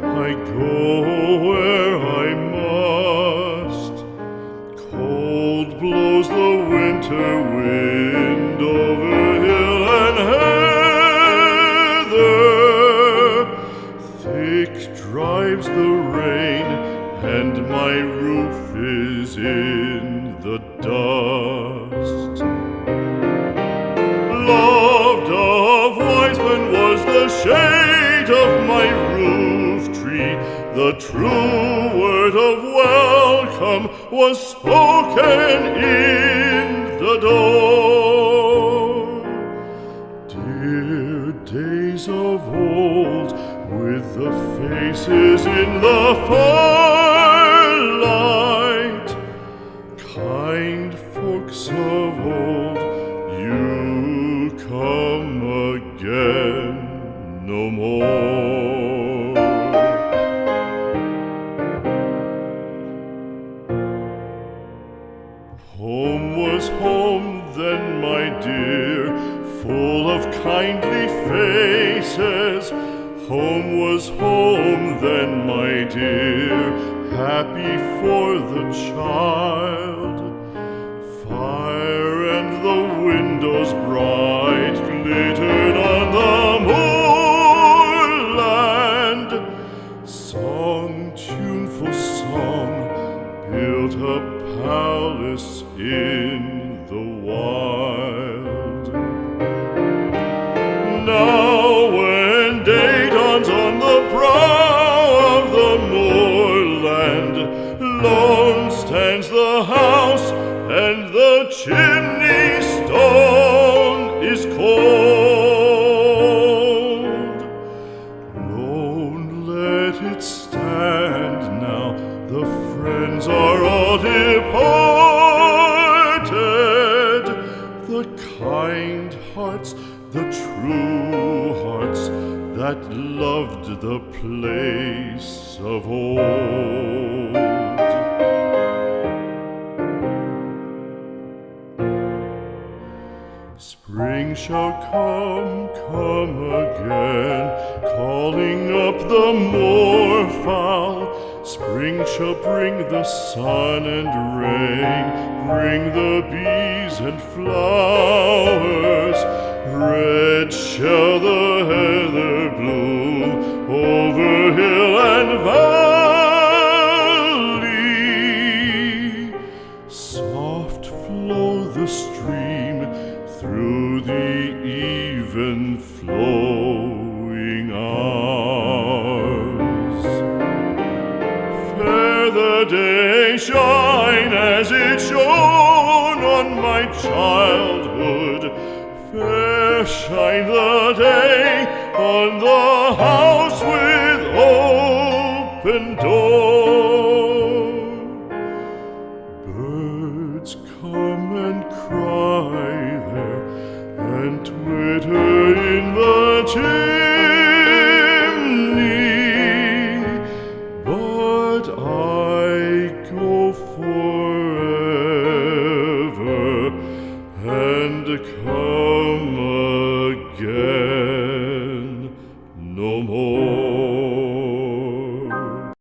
I go where I must. Cold blows the winter wind over hill and heather. Thick drives the rain, and my roof is in the dust. Loved of wise men was the shade of my roof tree. The true word of welcome was spoken in the door. Dear days of old, with the faces in the firelight, kind folks of old, you come again no more. Home was home then, my dear, full of kindly faces. Home was home then, my dear, happy for the child. Fire and the windows bright glittered on the moorland. Song, tuneful song, built a palace in the wild. Now when day dawns on the brow of the moorland, lone stands the house, and the chimney stone is cold. Lone, let it stand now, the friends are all departed. The kind hearts, the true hearts, that loved the place of old. Spring shall come again, calling up the moorfowl. Spring shall bring the sun and rain, bring the bees and flowers. Red shall the heather bloom over hill and valley. Soft flow the stream through the even flowing hours. Fair the day shine as it shone on my childhood. Fair shine the day on the house with open door. Birds come and cry there, and twitter in the chimney, but I go forever and come again no more.